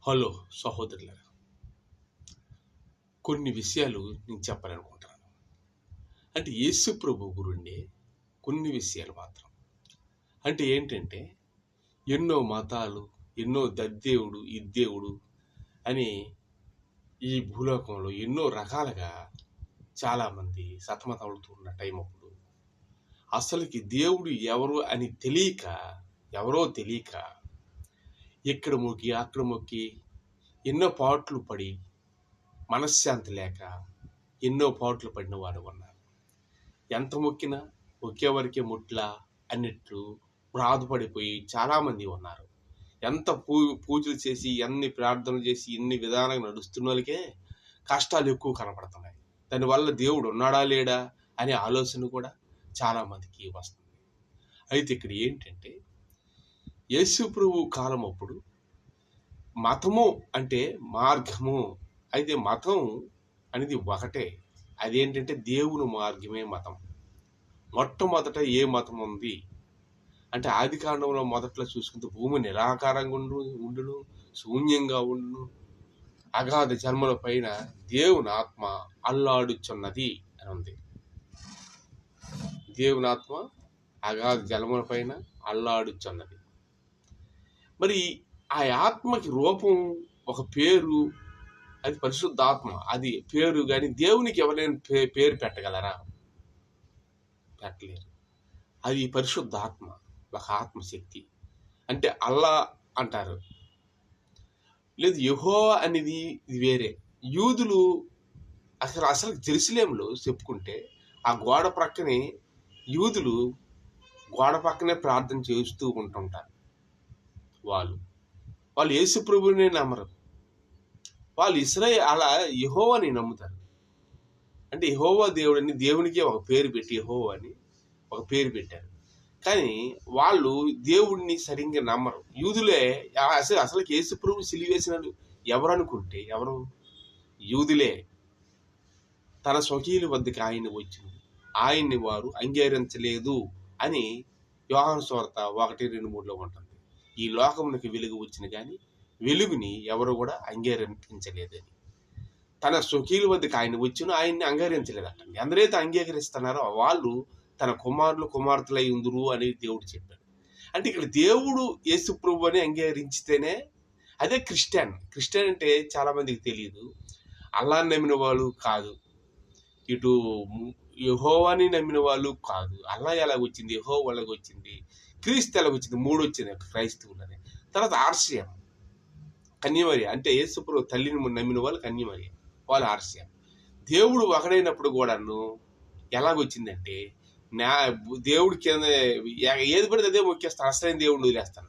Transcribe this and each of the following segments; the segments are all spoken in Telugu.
హలో సహోదరులారా, కొన్ని విషయాలు నేను చెప్పాలనుకుంటున్నాను. అంటే యేసు ప్రభు గురుండే కొన్ని విషయాలు మాత్రం. అంటే ఏంటంటే ఎన్నో మతాలు, ఎన్నో దద్దేవుడు ఇద్దేవుడు అని ఈ భూలోకంలో ఎన్నో రకాలుగా చాలామంది సతమతమవుతూ ఉన్న టైం అప్పుడు అసలుకి దేవుడు ఎవరు అని ఎవరో తెలియక ఇక్కడ మొక్కి అక్కడ మొక్కి ఎన్నో పాటలు పడి మనశ్శాంతి లేక ఎన్నో పాటలు పడిన వారు ఉన్నారు. ఎంత మొక్కినా ఒకేవరకే ముట్లా అన్నట్లు బాధపడిపోయి చాలామంది ఉన్నారు. ఎంత పూజలు చేసి ఎన్ని ప్రార్థనలు చేసి ఎన్ని విధానంగా నడుస్తున్న వాళ్ళకే కష్టాలు ఎక్కువ కనపడుతున్నాయి. దానివల్ల దేవుడు ఉన్నాడా లేడా అనే ఆలోచన కూడా చాలామందికి వస్తుంది. అయితే ఇక్కడ ఏంటంటే యేసు ప్రభు కాలం అప్పుడు మతము అంటే మార్గము. అయితే మతం అనేది ఒకటే. అదేంటంటే దేవుని మార్గమే మతం. మొట్టమొదట ఏ మతం ఉంది అంటే ఆది కాండంలో మొదట్లో చూసుకుంటే భూమి నిరాకారంగా ఉండును, శూన్యంగా ఉండును, అగాధ జన్మల పైన దేవుని ఆత్మ అల్లాడుచున్నది అని ఉంది. దేవుని ఆత్మ అగాధ జన్మల పైన అల్లాడుచున్నది. మరి ఆ ఆత్మకి రూపం, ఒక పేరు, అది పరిశుద్ధాత్మ. అది పేరు. కానీ దేవునికి ఎవరైనా పేరు పెట్టగలరా? పెట్టలేరు. అది పరిశుద్ధాత్మ, ఒక ఆత్మశక్తి. అంటే అల్లా అంటారు, లేదు యెహోవా అనేది ఇది వేరే. యూదులు అసలు జెరూసలేంలో చెప్పుకుంటే ఆ గోడ ప్రక్కనే యూదులు గోడ పక్కనే ప్రార్థన చేస్తూ ఉంటుంటారు. వాళ్ళు యేసు ప్రభువుని నమ్మరు. వాళ్ళు అలా యెహోవాని నమ్ముతారు. అంటే యెహోవా దేవుడని దేవునికి ఒక పేరు పెట్టి యెహోవా అని ఒక పేరు పెట్టారు. కానీ వాళ్ళు దేవుడిని సరిగ్గా నమ్మరు. యూదులే అసలు యేసు ప్రభు సిలువేసినాడు ఎవరు అనుకుంటే ఎవరు? యూదులే. తన స్వకీయుల వద్దకు ఆయన వచ్చింది, ఆయన్ని వారు అంగీకరించలేదు అని యోహాను సువార్త 1:2-3 ఉంటుంది. ఈ లోకమునికి వెలుగు వచ్చిన కానీ వెలుగుని ఎవరు కూడా అంగీకరించలేదని. తన స్వకీయుల వద్దకు ఆయన వచ్చిన ఆయన్ని అంగీకరించలేదటండి. ఎందరైతే అంగీకరిస్తున్నారో వాళ్ళు తన కుమారులు కుమార్తెలై ఉందురు అని దేవుడు చెప్పాడు. అంటే ఇక్కడ దేవుడు యేసు ప్రభు అని అంగీకరించితేనే అదే క్రిస్టియన్. క్రిస్టియన్ అంటే చాలా మందికి తెలియదు. అల్లాహ్ని నమ్మిన వాళ్ళు కాదు, ఇటు యెహోవాని నమ్మిన వాళ్ళు కాదు. అల్లా ఎలాగొచ్చింది, యెహోవా ఎలాగొచ్చింది, క్రీస్తు ఎలాగొచ్చింది, 3 వచ్చింది క్రైస్తవులని. తర్వాత ఆర్సియం, కన్యమరియ. అంటే యేసు ప్రభు తల్లిని నమ్మిన వాళ్ళు కన్యమరియ, వాళ్ళు ఆర్సియం. దేవుడు ఒకడైనప్పుడు కూడాను ఎలాగొచ్చిందంటే దేవుడి కింద ఏది పడితే అదే మొక్కేస్తాను, అసలైన దేవుడిని వదిలేస్తాను.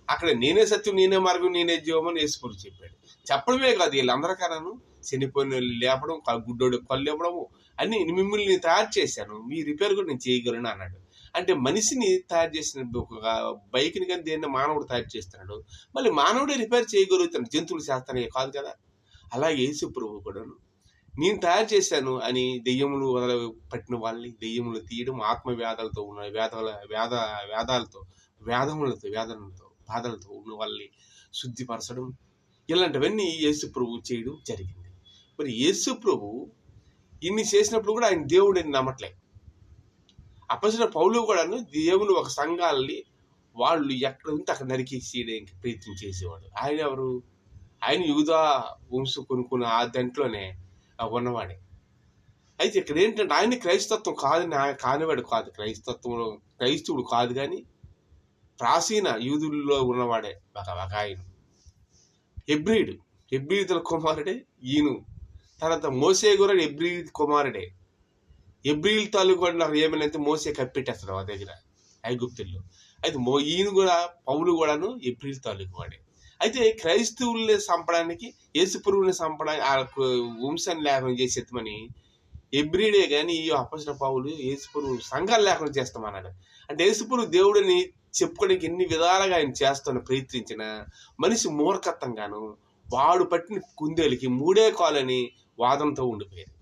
అక్కడ నేనే సత్యం, నేనే మార్గం, నేనే జీవం అని యేసు ప్రభు చెప్పాడు. చెప్పడమే కాదు, వీళ్ళందరికన్నాను చనిపోయిన వాళ్ళు లేపడం, గుడ్డోడు కళ్ళు ఇవ్వడము అన్ని, మిమ్మల్ని తయారు చేశాను, మీ రిపేర్ కూడా నేను చేయగలను అన్నాడు. అంటే మనిషిని తయారు చేసిన ఒక బైక్ని కానీ దేన్ని మానవుడు తయారు చేస్తున్నాడు, మళ్ళీ మానవుడే రిపేర్ చేయగలుగుతాడు, జంతువులు చేస్తానే కాదు కదా. అలాగే యేసు ప్రభు కూడాను నేను తయారు చేశాను అని దెయ్యములు పట్టిన వాళ్ళని దెయ్యములు తీయడం, ఆత్మవ్యాధులతో ఉన్న వేదనలతో బాధలతో ఉన్న వాళ్ళని శుద్ధిపరచడం, ఇలాంటివన్నీ యేసు ప్రభు చేయడం జరిగింది. మరి యేసు ప్రభు ఇన్ని చేసినప్పుడు కూడా ఆయన దేవుడిని నమ్మట్లే. అపొస్తలుడైన పౌలు కూడాను దేవుని ఒక సంఘాలని వాళ్ళు ఎక్కడ ఉంటే అక్కడ నరికేసేయడానికి ప్రయత్నం చేసేవాడు. ఆయన ఎవరు? ఆయన యూదా వంశం కొనుక్కున్న ఆ దాంట్లోనే ఉన్నవాడే. అయితే ఇక్కడ ఏంటంటే ఆయన క్రైస్తత్వం కానివాడు కాదు. క్రైస్తవుడు కాదు, కానీ ప్రాచీన యూదుల్లో ఉన్నవాడే ఒక ఆయన. హెబ్రీయుల కుమారుడే ఈయన. తర్వాత మోసే కూడా హెబ్రీ కుమారుడే. హెబ్రీయుల తాలూకు ఏమైనా మోసే కప్పెట్టేస్తాడు ఆ దగ్గర ఐగుప్తుల్లో. అయితే ఈయన కూడా పౌలు కూడాను హెబ్రీయుల తాలూకు వాడే. అయితే క్రైస్తవుల్ని చంపడానికి, యేసు ప్రభువుని చంపడానికి, ఆ వంశాన్ని లేఖనం చేసేమని హెబ్రీడే కానీ ఈ అపొస్తలుడైన పౌలు యేసు ప్రభు సంఘాలు లేఖనం చేస్తామన్నాడు. అంటే యేసు ప్రభు దేవుడిని చెప్పుకోవడానికి ఎన్ని విధాలుగా ఆయన చేస్తాను ప్రయత్నించిన మనిషి మూర్ఖత్వంగాను వాడు పట్టిన కుందేలుకి 3 కాలని వాదంతో ఉండిపోయారు.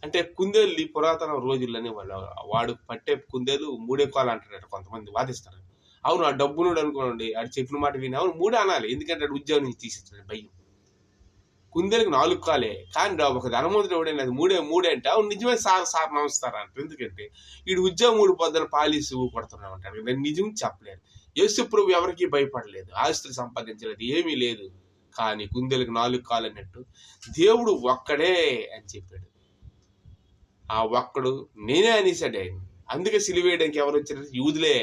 అంటే కుందేలు పురాతన రోజుల్లోనే వాడు పట్టే కుందేలు 3 కాలు అంటారు కొంతమంది వాదిస్తారు. అవును ఆ డబ్బునుడు అనుకోండి, ఆడు చెప్పిన మాట విని అవును మూడే అనాలి. ఎందుకంటే ఆడు ఉద్యోగం నుంచి తీసేస్తాడు భయం. కుందేలకు 4 కాలే కానీ ఒక ధనవంతుడు ఎవడైనా అది మూడే అంటే అవును నిజమే సార్ నమస్కారం అంటారు. ఎందుకంటే వీడు ఉద్యోగం ఊడిపోద్దని పాలిసి కొడుతున్నాం అంటారు. నేను నిజం చెప్పలేను. యేసు ప్రభు ఎవరికి భయపడలేదు, ఆస్తులు సంపాదించలేదు, ఏమీ లేదు. కానీ కుందేలకు 4 కాలు అన్నట్టు దేవుడు ఒక్కడే అని చెప్పాడు. ఆ ఒక్కడు నేనే అనేసాడు ఆయన. అందుకే సిలువేయడానికి ఎవరు వచ్చారు? యూదులే.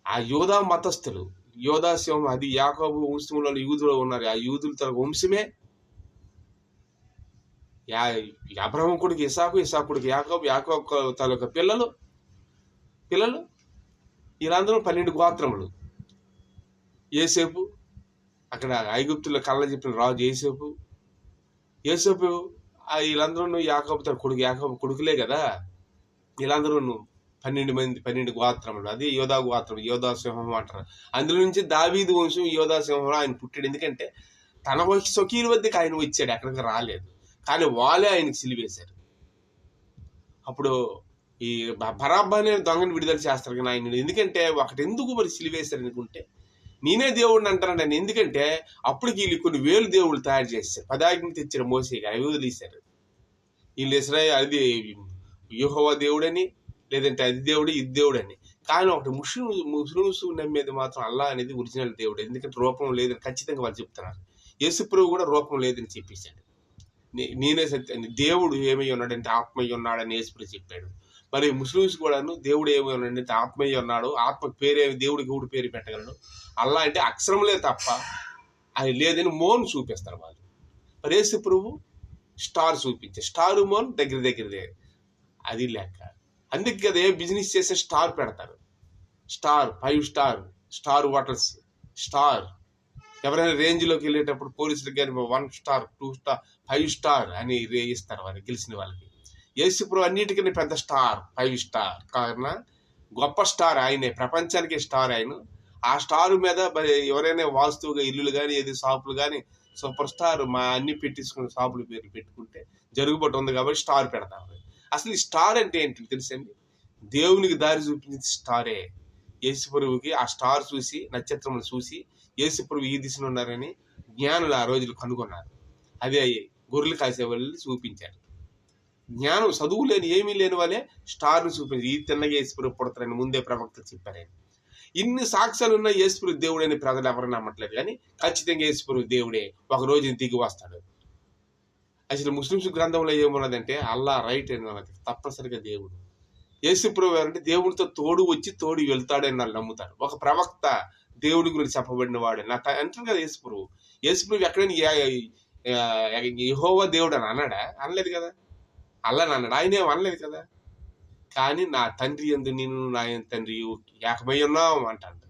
ఆ యోధా మతస్థులు, యోధా సింహం, అది యాకోబు వంశంలో యూదులు ఉన్నారు. ఆ యూదుల తన వంశమే. అబ్రహం కొడుకు ఇసాకు, ఇసాకు కొడుకు యాకోబు, యాకోబు తాలూకా పిల్లలు వీళ్ళందరూ 12 గోత్రములు. యోసేపు, అక్కడ ఐగుప్తులో కళ్ళ చెప్పిన రాజు యోసేపు వీళ్ళందరూ యాకోబు తన కొడుకు, యాకోబు కొడుకులే కదా. వీళ్ళందరూ 12 గోత్రములు. అది యోధా గోత్రం, యోధా సింహం అంటారు. అందులో నుంచి దావీదు వంశం యోధా సింహం ఆయన పుట్టాడు. ఎందుకంటే తన స్వకీయుల వద్దకు ఆయన వచ్చాడు, ఎక్కడికి రాలేదు. కానీ వాళ్ళే ఆయనకి సిలివేశారు. అప్పుడు ఈ బరాబ్బా అనే దొంగని విడుదల చేస్తారు కానీ ఆయన ఎందుకంటే ఒకటి ఎందుకు మరి సిలివేశారు అనుకుంటే, నేనే దేవుడిని అంటారండి ఆయన. ఎందుకంటే అప్పటికి వీళ్ళు కొన్ని వేలు దేవుళ్ళు తయారు చేశారు. 10 ఆజ్ఞలు తెచ్చారు మోసేగా, అవి వదిలేశారు. వీళ్ళు ఇశ్రాయేలు అది యెహోవా దేవుడని, లేదంటే అది దేవుడు ఇది దేవుడు అని. కానీ ఒకటి ముస్లిమ్స్ నమ్మేది మాత్రం అల్లా అనేది ఒరిజినల్ దేవుడు. ఎందుకంటే రూపం లేదని ఖచ్చితంగా వాళ్ళు చెప్తున్నారు. యేసు ప్రభు కూడా రూపం లేదని చెప్పేశాడు. నేనే సత్యం, దేవుడు ఏమై ఉన్నాడంటే ఆత్మయ్య ఉన్నాడని యేసు ప్రభు చెప్పాడు. మరి ముస్లిమ్స్ కూడాను దేవుడు ఏమై ఉన్నాడంటే ఆత్మయ్య ఉన్నాడు. ఆత్మకు పేరే దేవుడికి ఎవడు పేరు పెట్టగలడు? అల్లా అంటే అక్షరములే తప్ప అది లేదని మోన్ చూపిస్తారు వాళ్ళు. మరి యేసు ప్రభు స్టార్ చూపించారు. స్టార్ మోన్ దగ్గరదే. అది లెక్క. అందుకే కదా ఏ బిజినెస్ చేసే స్టార్ పెడతారు. Star, 5 star hotels, star. ఎవరైనా రేంజ్లోకి వెళ్ళేటప్పుడు పోలీసులకు కానీ 1 స్టార్ 2 స్టార్ 5 స్టార్ అని ఇస్తారు వాళ్ళకి, గెలిచిన వాళ్ళకి. యేసు ప్రభు అన్నిటికన్నా పెద్ద స్టార్, 5 స్టార్. కారణం గొప్ప స్టార్ ఆయనే, ప్రపంచానికి స్టార్ ఆయన. ఆ స్టార్ మీద ఎవరైనా వాస్తువుగా ఇల్లులు కానీ ఏది షాపులు కానీ సూపర్ స్టార్ మా అన్ని పెట్టించుకున్న షాపుల పేర్లు పెట్టుకుంటే జరుగుబాటు ఉంది కాబట్టి స్టార్ పెడతాం. అసలు ఈ స్టార్ అంటే ఏంటి తెలుసండి? దేవునికి దారి చూపించింది స్టారే. యేసు ప్రభువుకి ఆ స్టార్ చూసి, నక్షత్రములు చూసి యేసు ప్రభు ఈ దిశలో ఉన్నారని జ్ఞానులు ఆ రోజులు కనుగొన్నారు. అదే గొర్రెలు కాసే వాళ్ళు చూపించారు. జ్ఞానం, చదువు లేని ఏమీ లేని వాళ్ళే స్టార్ను చూపించారు. ఈ తిన్నగా యేసు ప్రభు పుడతారని ముందే ప్రవక్తలు చెప్పారు. ఇన్ని సాక్ష్యాలు ఉన్న యేసు ప్రభు దేవుడని ప్రజలు ఎవరు నమ్మట్లేదు. కానీ ఖచ్చితంగా యేసు ప్రభు దేవుడే, ఒక రోజు దిగి వస్తాడు. అసలు ముస్లిమ్స్ గ్రంథంలో ఏమున్నదంటే అల్లా రైట్ అని ఉన్నది, తప్పనిసరిగా దేవుడు. యేసు ప్రభు అంటే దేవుడితో తోడు వచ్చి తోడు వెళ్తాడని వాళ్ళు నమ్ముతారు. ఒక ప్రవక్త దేవుడి గురించి చెప్పబడిన వాడు అంటారు కదా యేసు ప్రభు. యేసు ప్రభు ఎక్కడైనా యెహోవా దేవుడు అని అన్నాడా? అనలేదు కదా. అల్లాని అన్నాడు? ఆయనేం అనలేదు కదా. కానీ నా తండ్రి యందు నేను నా తండ్రి ఏకమై ఉన్నాం అంటాడు.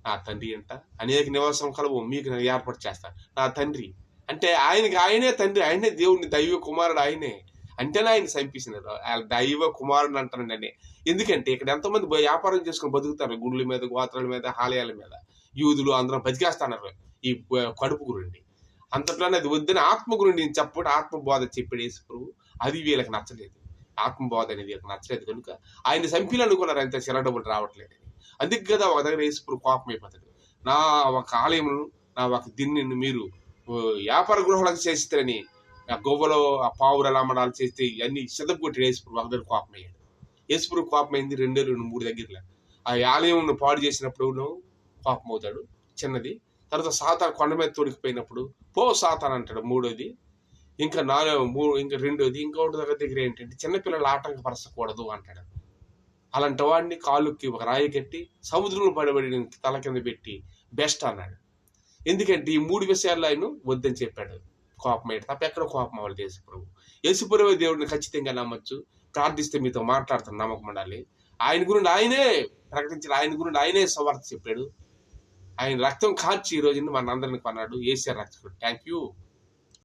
నా తండ్రి అంట అనేక నివాసం కలవు మీకు ఏర్పాటు చేస్తాను. నా తండ్రి అంటే ఆయనే తండ్రి, ఆయనే దేవుడిని, దైవ కుమారుడు ఆయనే. అంటేనే ఆయన చంపేసినారు. దైవ కుమారుడు అంటానండి. ఎందుకంటే ఇక్కడ ఎంతోమంది వ్యాపారం చేసుకుని బతుకుతారు, గుడుల మీద, గోత్రాల మీద, ఆలయాల మీద. యూదులు అందరం బతికేస్తున్నారు ఈ కడుపు గురుండి. అంతట్లోనే అది వద్దని ఆత్మ గురుండి చెప్పడం, ఆత్మబోధ చెప్పాడు యేసు ప్రభు. అది వీళ్ళకి నచ్చలేదు. ఆత్మబోధ అనేది వీళ్ళకి నచ్చలేదు కనుక ఆయన చంపిలనుకున్నారు. అంతే, చిన్న డబ్బులు రావట్లేదు. అందుకే కదా ఒక దగ్గర యేసు ప్రభు కోపం అయిపోతాడు. నా ఒక ఆలయమును, నా ఒక దిన్నిని మీరు వ్యాపార గృహాలకు చేస్తారని ఆ గొవ్వలో ఆ పావురాలు అమ్మడాలు చేస్తే ఇవన్నీ సిద్ధపు కొట్టి యేసుప్రభు ఒక దగ్గర కోపం అయ్యాడు. యేసుప్రభు కోపం అయింది 2, 3 దగ్గరలో. ఆ ఆలయం పాడు చేసినప్పుడు కోపం అవుతాడు చిన్నది. తర్వాత సాతాను కొండ మీద తోడికిపోయినప్పుడు పో సాతాను అంటాడు 3వది. ఇంకా 2వది ఇంకొకటి దగ్గర ఏంటంటే చిన్నపిల్లలు ఆటంకపరచకూడదు అంటాడు. అలాంటి వాడిని కాలుకి ఒక రాయి కట్టి సముద్రంలో పడబడి తల కింద పెట్టి బెస్ట్ అన్నాడు. ఎందుకంటే ఈ 3 విషయాల్లో ఆయన వద్దని చెప్పాడు. కోపం అయ్యాడు తప్ప ఎక్కడ కోపం అవ్వలేదు యేసు ప్రభు. యేసు ప్రభు దేవుడిని ఖచ్చితంగా నమ్మచ్చు. ప్రార్థిస్తే మీతో మాట్లాడుతున్న నమ్మకం ఉండాలి. ఆయన గురించి ఆయనే ప్రకటించాడు, ఆయన గురించి ఆయనే సువార్త చెప్పాడు. ఆయన రక్తం కార్చి ఈ రోజున మన అందరిని కొన్నాడు. యేసే రక్షకుడు. Thank you.